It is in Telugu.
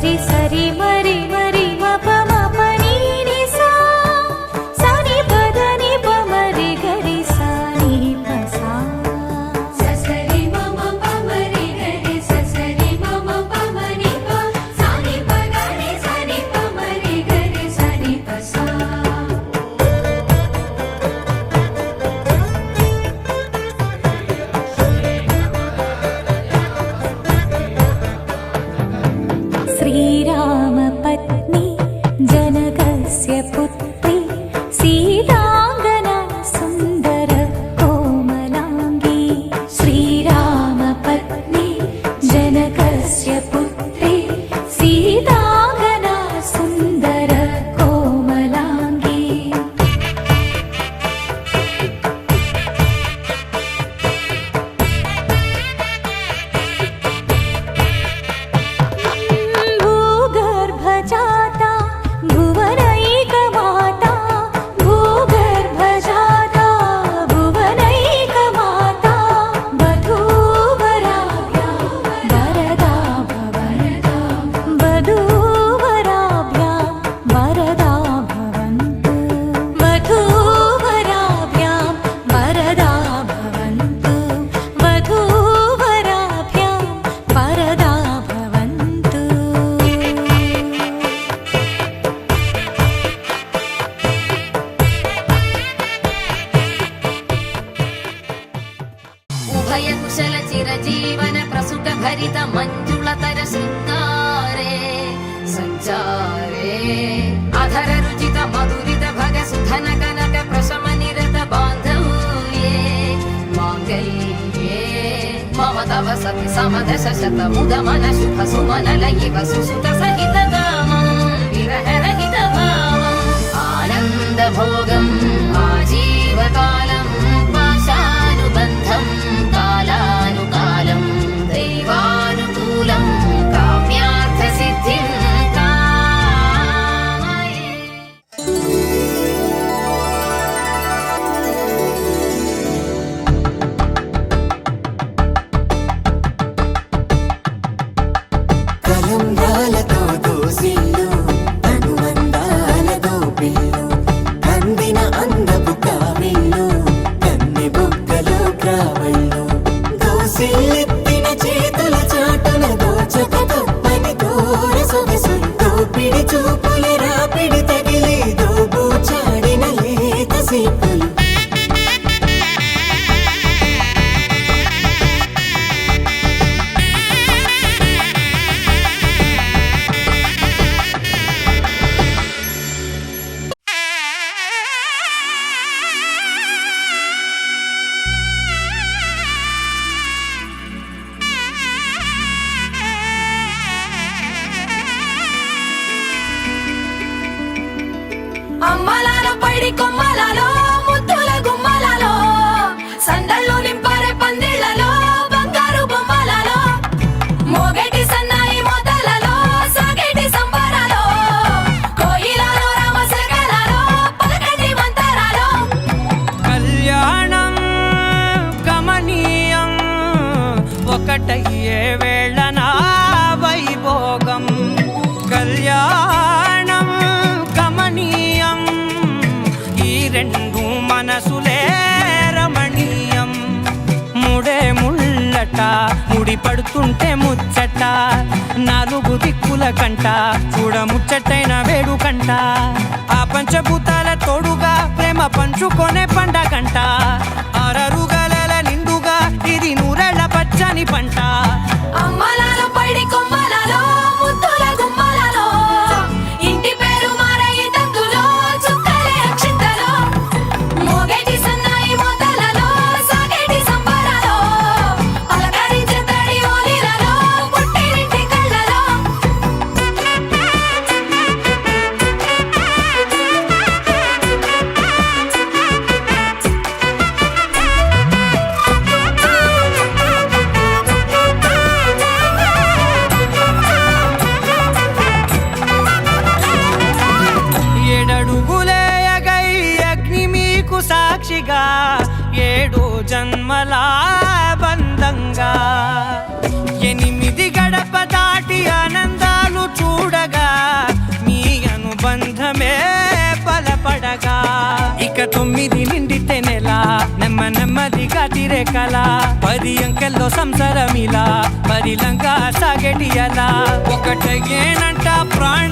సరి సరి మరి మరి మప మప నీ ని సా సని పద ని ప మరి గరి సా ని ప సా ససరి మమ ప మరి గరి ససరి మమ ప మరి ప సని ప గరి సని ప మరి గరి సని ప సా श्रीरामपत्नी जनकस्य पुत्री सीतांगना सुंदर कोमलांगी श्रीरामपत्नी जनकस्य पुत्री सीतांगना सुंदर कोमलांगी भूगर्भजाता भुवनैकमाता भूगर्भजाता भुवनैकमाता वधूवराभ्यां वरदा भवन्तु वधूवराभ्यां वरदा भवन्तु वधूवराभ्यां वरदा भवन्तु वधूवराभ्यां वरदा भवन्तु उभय कुशल चिरजीवन प्रसुख भरित मंजुलतर शृंगारे संचारे अधर रुचित मधुरित भग सुधन कनक प्रशम निरत बांधव्ये मांगल्ये मम तव सति समदश शत मुद मन शुभ सुमन लयिव सुसुत सहित कामं विरह रहित भावम् आनंद भोगम् आजीवकालं पाशानुबन्धं कालानुकालं दैवानुकूलं काम्यार्थ सिद्धिं कामये కలంబ్రాలతో దోసిల్లు తనువందాలతో పిల్లు కందిన అందపు కావిళ్ళు కన్నె బొగ్గలో క్రావళ్ళు దోసిల్లెత్తిన చేతుల చాటున దోచక తప్పని దూర సొగసులు దోపిడి చూపుల రాపిడి తగిలి దోబూచాడిన లేత సీపులు అమ్మలాలో పైడి కొమ్మలలో ముద్దుల గుమ్మలలో సందళ్ళు నింపారే పందిళ్లలో బంగారు బొమ్మలలో మోగేటి సన్నాయి మోతలలో సాగేటి సంబరాలో కోయిలలో రామశకలలో పలకటి మంతరాలో కళ్యాణం గమనీయం ఒకటయ్యే వేళన వైభోగం కళ్యాణం గమనీయం ఈ రెండు మనసులే రమణీయం ముడే ముళ్ళట ముడి పడుతుంటే ముచ్చట నాలుగు దిక్కుల కంట చూడ ముచ్చటైన వేడుకంట ఆ పంచభూతాల తోడుగా ప్రేమ పంచుకొనే పండగంట అరరుగలల నిండుగా ఇది నూరెళ్ళ పచ్చని పంట అమ్మలాలో పైడి కొమ్మలలో ముద్దుల గుమ్మలలో ఇంటి పేరు మారయి తందులో చుక్కలే అక్షింతలో మోగేటి సన్నాయి మోతలలో సాగేటి సంబరాలో పలకరించే తడి ఓలిలలో పుట్టినింటి కళ్ళలో జారిగా తిరే కళ 10 అంకెల్లో సంసారమిలా పరిలంగా సాగేటి అలా ఒకటేనంట ప్రాణ